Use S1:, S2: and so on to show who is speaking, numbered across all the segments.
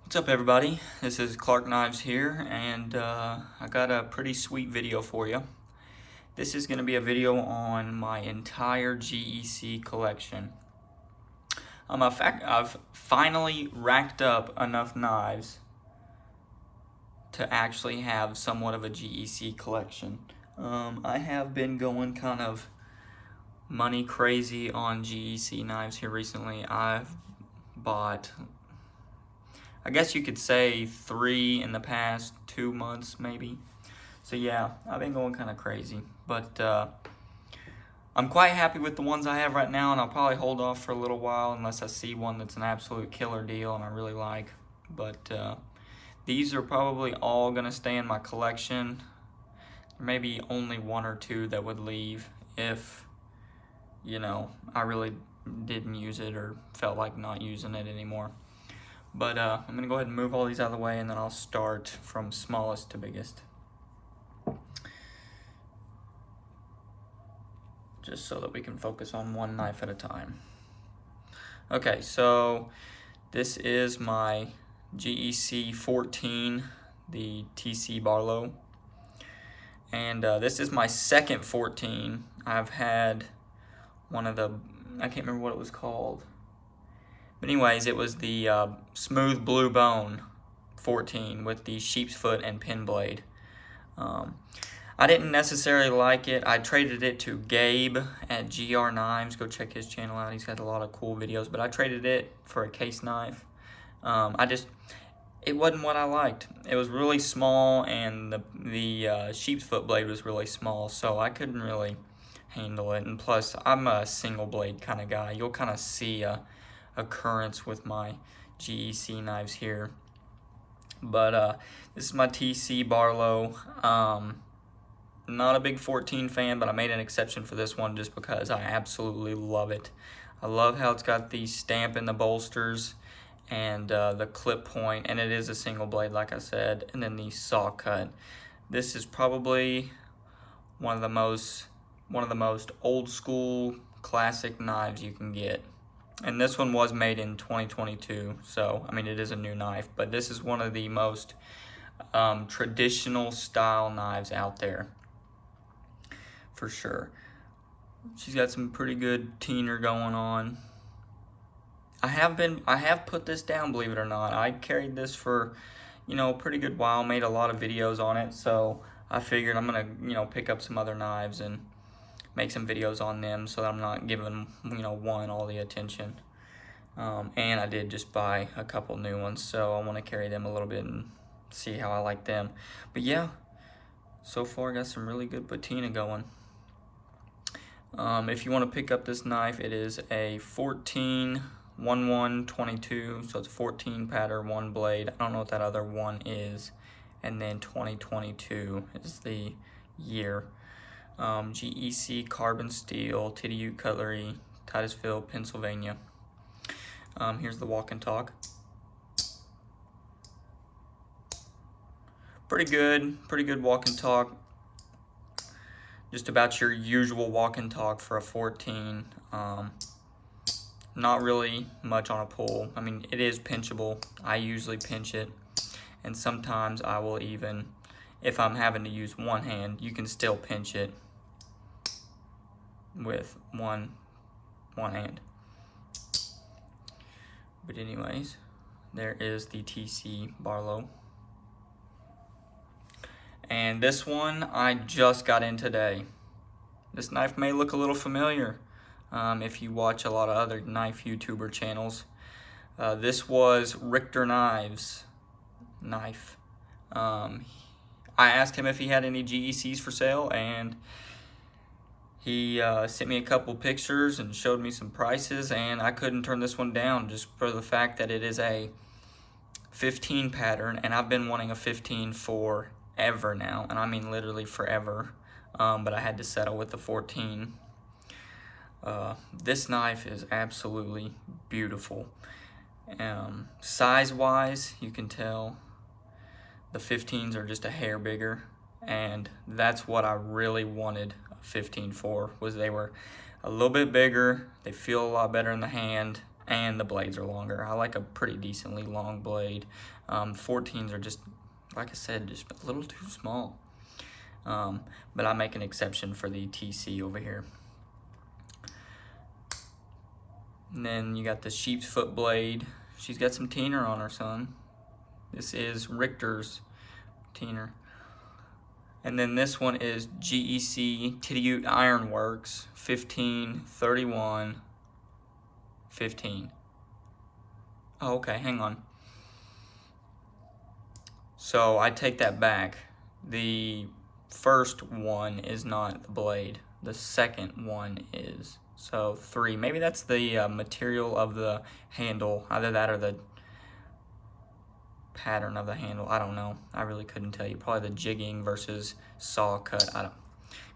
S1: What's up, everybody? This is Clark Knives here, and I got a pretty sweet video for you. This is going to be a video on my entire GEC collection. I've finally racked up enough knives to actually have somewhat of a GEC collection. I have been going kind of money crazy on GEC knives here recently. I've bought, I guess you could say, 3 in the past 2 months maybe. So yeah, I've been going kind of crazy, but I'm quite happy with the ones I have right now, and I'll probably hold off for a little while unless I see one that's an absolute killer deal and I really like. But these are probably all gonna stay in my collection. There may be only 1 or 2 that would leave if, you know, I really didn't use it or felt like not using it anymore. But I'm gonna go ahead and move all these out of the way, and then I'll start from smallest to biggest, just so that we can focus on one knife at a time. Okay, so this is my GEC 14, the TC Barlow, and this is my second 14. I've had one of the, I can't remember what it was called, but anyways, it was the Smooth Blue Bone 14 with the sheep's foot and pin blade. I didn't necessarily like it. I traded it to Gabe at GR Knives. Go check his channel out. He's got a lot of cool videos. But I traded it for a case knife. It wasn't what I liked. It was really small, and the sheep's foot blade was really small, so I couldn't really handle it. And plus, I'm a single blade kind of guy. You'll kind of see a occurrence with my GEC knives here. But this is my TC Barlow. Not a big 14 fan, but I made an exception for this one just because I absolutely love it. I love how it's got the stamp in the bolsters and the clip point, and it is a single blade, like I said, and then the saw cut. This is probably one of the most old school classic knives you can get. And this one was made in 2022, so I mean, it is a new knife, but this is one of the most traditional style knives out there, for sure. She's got some pretty good teener going on. I have put this down, believe it or not. I carried this for, a pretty good while, made a lot of videos on it, so I figured I'm gonna, pick up some other knives and make some videos on them so that I'm not giving, one all the attention. And I did just buy a couple new ones, so I want to carry them a little bit and see how I like them. But yeah, so far got some really good patina going. If you want to pick up this knife, it is a 14-11-22, so it's 14 pattern, 1 blade. I don't know what that other one is. And then 2022 is the year. GEC carbon steel, TDU cutlery, Titusville, Pennsylvania. Here's the walk and talk. Pretty good walk and talk. Just about your usual walk and talk for a 14. Not really much on a pull. I mean, it is pinchable. I usually pinch it, and sometimes I will even, if I'm having to use one hand, you can still pinch it with one hand. But anyways, there is the TC Barlow. And this one I just got in today. This knife may look a little familiar if you watch a lot of other knife YouTuber channels. This was Richter Knives knife. I asked him if he had any GECs for sale, and he sent me a couple pictures and showed me some prices, and I couldn't turn this one down just for the fact that it is a 15 pattern, and I've been wanting a 15 forever now, and I mean literally forever, but I had to settle with the 14. This knife is absolutely beautiful. Size-wise, you can tell the 15s are just a hair bigger, and that's what I really wanted 15 for, was they were a little bit bigger, they feel a lot better in the hand, and the blades are longer. I like a pretty decently long blade. 14s are just, like I said, just a little too small. But I make an exception for the TC over here. And then you got the sheep's foot blade. She's got some teener on her, son. This is Richter's teener. And then this one is GEC Titty Iron Works 1531 15. Oh, okay, hang on. So I take that back. The first one is not the blade. The second one is. So 3. Maybe that's the material of the handle. Either that or the pattern of the handle. I don't know. I really couldn't tell you. Probably the jigging versus saw cut.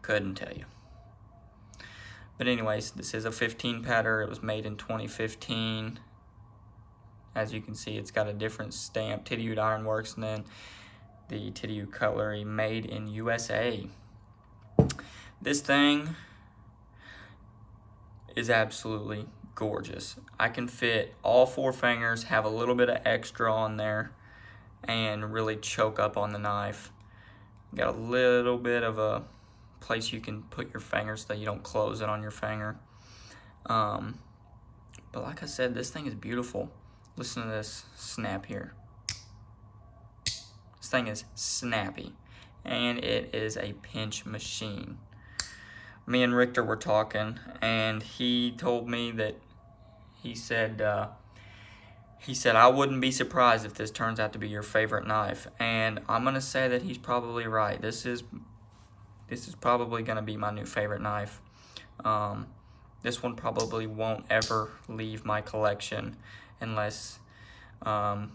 S1: Couldn't tell you. But anyways, this is a 15 pattern. It was made in 2015. As you can see, it's got a different stamp, Titty Iron Works, and then the Titty Cutlery, made in USA. This thing is absolutely gorgeous. I can fit all 4 fingers, have a little bit of extra on there, and really choke up on the knife. Got a little bit of a place you can put your fingers so you don't close it on your finger. But like I said, this thing is beautiful. Listen to this snap here. This thing is snappy, and it is a pinch machine. Me and Richter were talking, and he told me that he said I wouldn't be surprised if this turns out to be your favorite knife, and I'm gonna say that he's probably right. This is probably gonna be my new favorite knife. This one probably won't ever leave my collection unless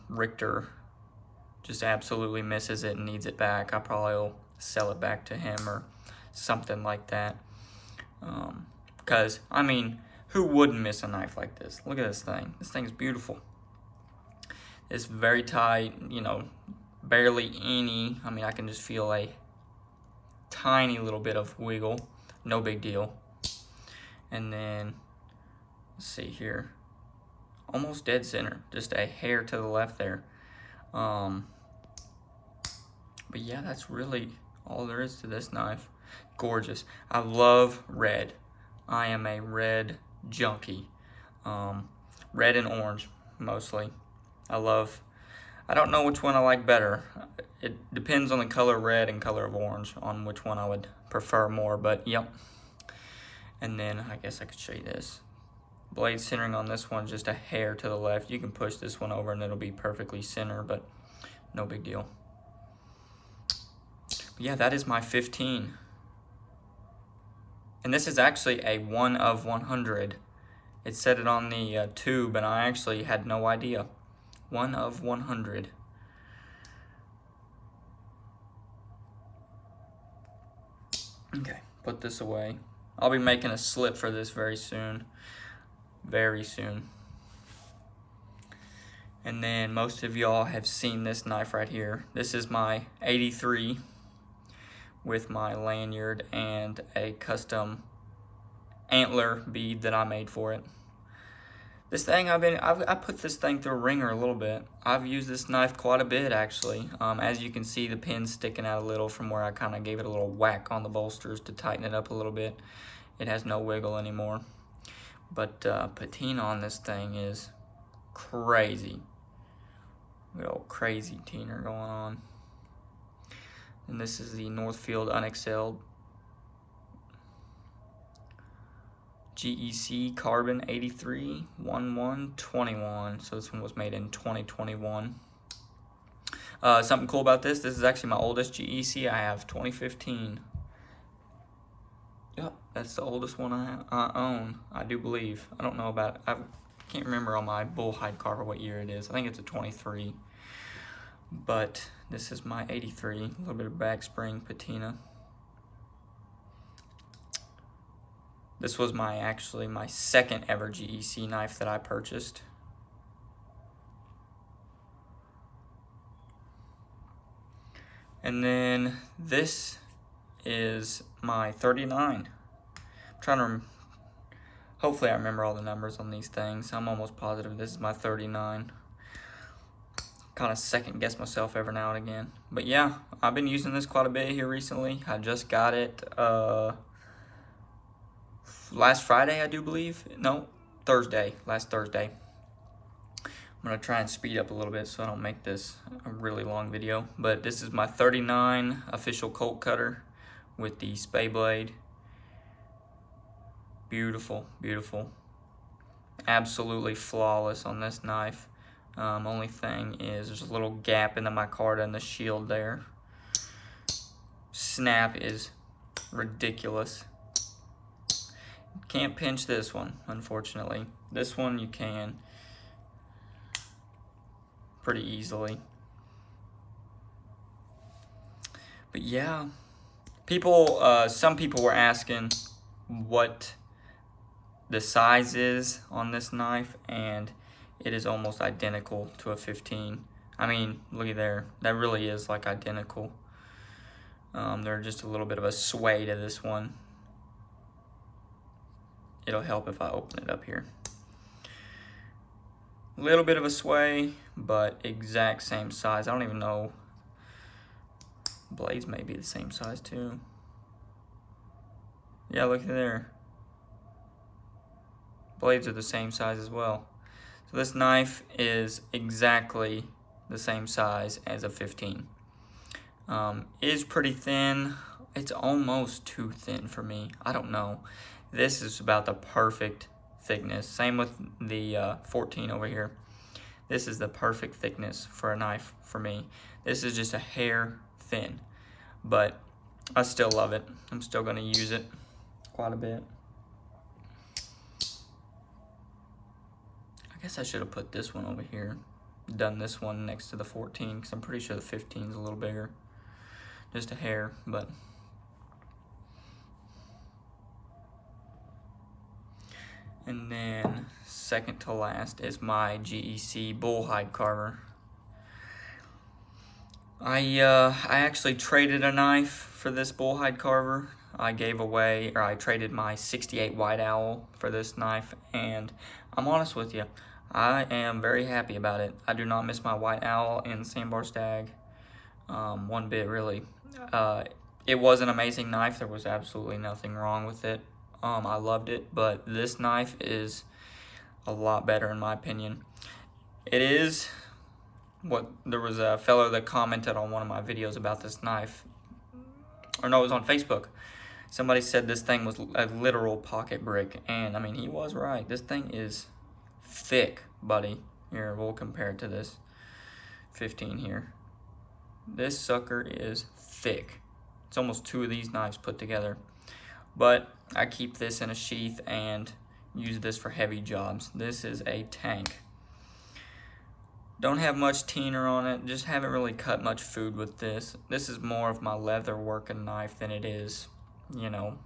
S1: Richter just absolutely misses it and needs it back. I probably will sell it back to him or something like that. Because, I mean, who wouldn't miss a knife like this? Look at this thing. This thing is beautiful. It's very tight, you know, barely any. I mean, I can just feel a tiny little bit of wiggle. No big deal. And then, let's see here. Almost dead center. Just a hair to the left there. But yeah, that's really all there is to this knife. Gorgeous. I love red. I am a red junkie. Red and orange, mostly. I don't know which one I like better. It depends on the color red and color of orange on which one I would prefer more, but yep. And then I guess I could show you this. Blade centering on this one, just a hair to the left. You can push this one over and it'll be perfectly center, but no big deal. Yeah, that is my 15. And this is actually a 1 of 100. It said it on the tube, and I actually had no idea. 1 of 100. Okay, put this away. I'll be making a slip for this very soon. Very soon. And then most of y'all have seen this knife right here. This is my 83 with my lanyard and a custom antler bead that I made for it. This thing, I put this thing through a ringer a little bit. I've used this knife quite a bit, actually. As you can see, the pin's sticking out a little from where I kind of gave it a little whack on the bolsters to tighten it up a little bit. It has no wiggle anymore. But patina on this thing is crazy. Good old crazy teener going on. And this is the Northfield Unexcelled GEC Carbon 83 1121. So this one was made in 2021. Something cool about this is actually my oldest GEC I have, 2015. Yep, that's the oldest one I own, I do believe. I don't know about it. I can't remember on my bullhide carver what year it is. I think it's a 23. But this is my 83. A little bit of back spring patina. This was actually my second ever GEC knife that I purchased. And then this is my 39. Hopefully I remember all the numbers on these things. I'm almost positive this is my 39. Kind of second guess myself every now and again. But yeah, I've been using this quite a bit here recently. I just got it last Friday, I do believe. No, last Thursday. I'm going to try and speed up a little bit so I don't make this a really long video. But this is my 39 official Colt cutter with the Spay blade. Beautiful, beautiful. Absolutely flawless on this knife. Only thing is there's a little gap in the micarta and the shield there. Snap is ridiculous. Can't pinch this one, unfortunately. This one you can pretty easily. But yeah, some people were asking what the size is on this knife, and it is almost identical to a 15. I mean, look at there. That really is like identical. There's just a little bit of a sway to this one. It'll help if I open it up here. A little bit of a sway, but exact same size. I don't even know. Blades may be the same size too. Yeah, look at there. Blades are the same size as well. So this knife is exactly the same size as a 15. Is pretty thin. It's almost too thin for me. I don't know. This is about the perfect thickness. Same with the 14 over here. This is the perfect thickness for a knife for me. This is just a hair thin, but I still love it. I'm still going to use it quite a bit. I guess I should have put this one over here. Done this one next to the 14 because I'm pretty sure the 15 is a little bigger. Just a hair, but and then second to last is my GEC bullhide carver. I actually traded a knife for this bullhide carver. I traded my 68 White Owl for this knife, and I'm honest with you, I am very happy about it. I do not miss my White Owl and Sandbar Stag one bit, really. It was an amazing knife. There was absolutely nothing wrong with it. I loved it, but this knife is a lot better in my opinion. It is there was a fellow that commented on one of my videos about this knife, or no, it was on Facebook. Somebody said this thing was a literal pocket brick, and I mean, he was right. This thing is thick, buddy. Here, we'll compare it to this 15 here. This sucker is thick. It's almost two of these knives put together. But I keep this in a sheath and use this for heavy jobs. This is a tank. Don't have much tiner on it. Just haven't really cut much food with this. This is more of my leather working knife than it is, you know,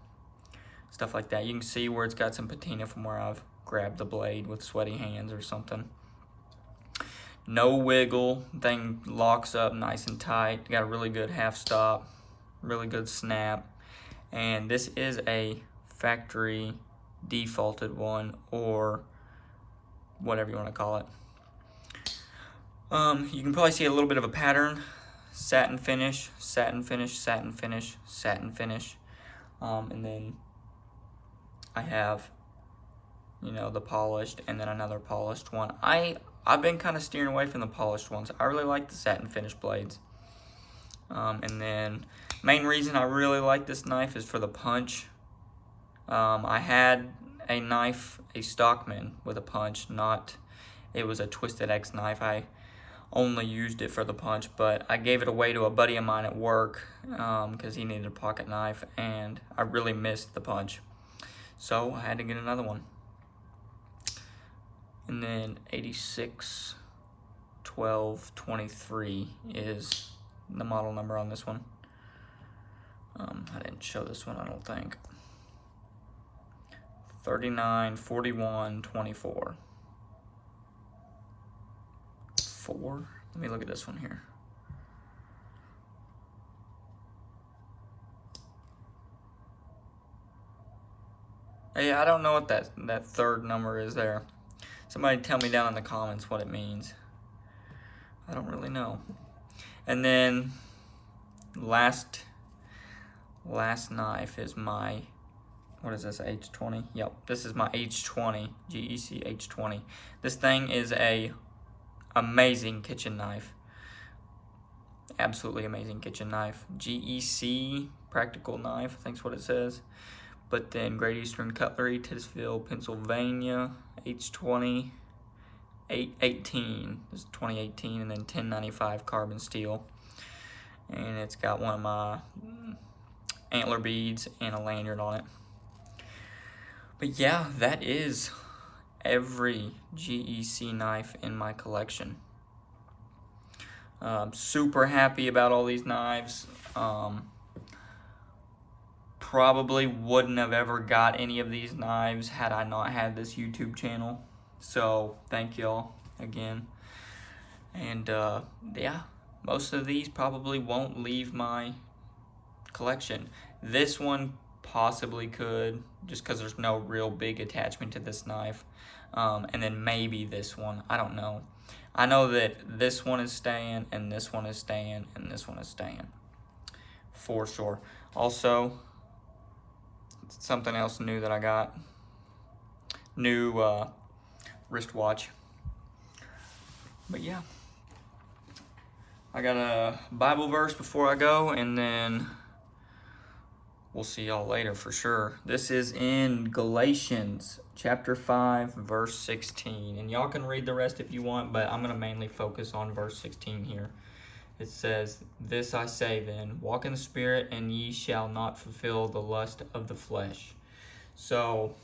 S1: stuff like that. You can see where it's got some patina from where I've grabbed the blade with sweaty hands or something. No wiggle. Thing locks up nice and tight. Got a really good half stop. Really good snap. And this is a factory defaulted one, or whatever you want to call it. You can probably see a little bit of a pattern. Satin finish, satin finish, satin finish, satin finish. And then I have, you know, the polished and then another polished one. I've been kind of steering away from the polished ones. I really like the satin finish blades. And then main reason I really like this knife is for the punch. I had a knife, a Stockman with a punch, it was a Twisted X knife. I only used it for the punch, but I gave it away to a buddy of mine at work because he needed a pocket knife, and I really missed the punch. So I had to get another one. And then 86 12 23 is the model number on this one. I didn't show this one, I don't think. 39 41 24. 4. Let me look at this one here. Yeah, I don't know what that third number is there. Somebody tell me down in the comments what it means. I don't really know. And then last knife is my, what is this, H20? Yep, this is my H20, GEC H20. This thing is a amazing kitchen knife. Absolutely amazing kitchen knife. GEC practical knife, I think's what it says. But then Great Eastern Cutlery, Titusville, Pennsylvania, H20, 818. This is 2018, and then 1095 carbon steel. And it's got one of my antler beads and a lanyard on it. But yeah, that is every GEC knife in my collection. I'm super happy about all these knives. Probably wouldn't have ever got any of these knives had I not had this YouTube channel. So thank y'all again. And yeah, most of these probably won't leave my collection. This one possibly could, just because there's no real big attachment to this knife. And then maybe this one, I don't know. I know that this one is staying, and this one is staying, and this one is staying, for sure. Also, something else new that I got, new wristwatch. But yeah, I got a Bible verse before I go, and then we'll see y'all later for sure. This is in Galatians chapter 5 verse 16, and y'all can read the rest if you want, but I'm going to mainly focus on verse 16 here. It says, "This I say then, walk in the Spirit, and ye shall not fulfill the lust of the flesh." So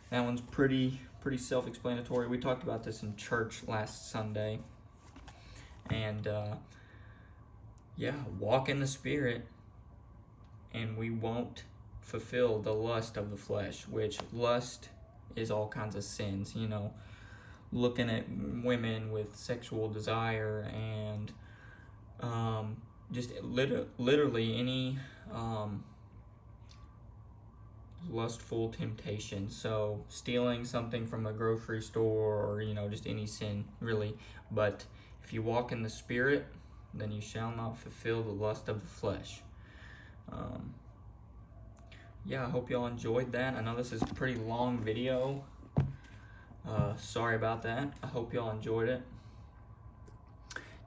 S1: that one's pretty self-explanatory. We talked about this in church last Sunday. And yeah, walk in the Spirit, and we won't fulfill the lust of the flesh, which lust is all kinds of sins, you know, looking at women with sexual desire, and just literally any lustful temptation. So stealing something from a grocery store, or, you know, just any sin really. But if you walk in the Spirit, then you shall not fulfill the lust of the flesh. Yeah, I hope y'all enjoyed that. I know this is a pretty long video. Sorry about that. I hope y'all enjoyed it.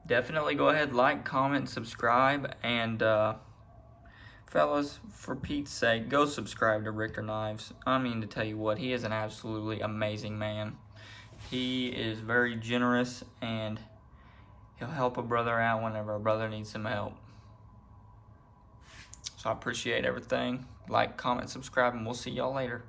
S1: Definitely go ahead, like, comment, subscribe, and fellas, for Pete's sake, go subscribe to Richter Knives. I mean, to tell you what, he is an absolutely amazing man. He is very generous, and he'll help a brother out whenever a brother needs some help. So I appreciate everything. Like, comment, subscribe, and we'll see y'all later.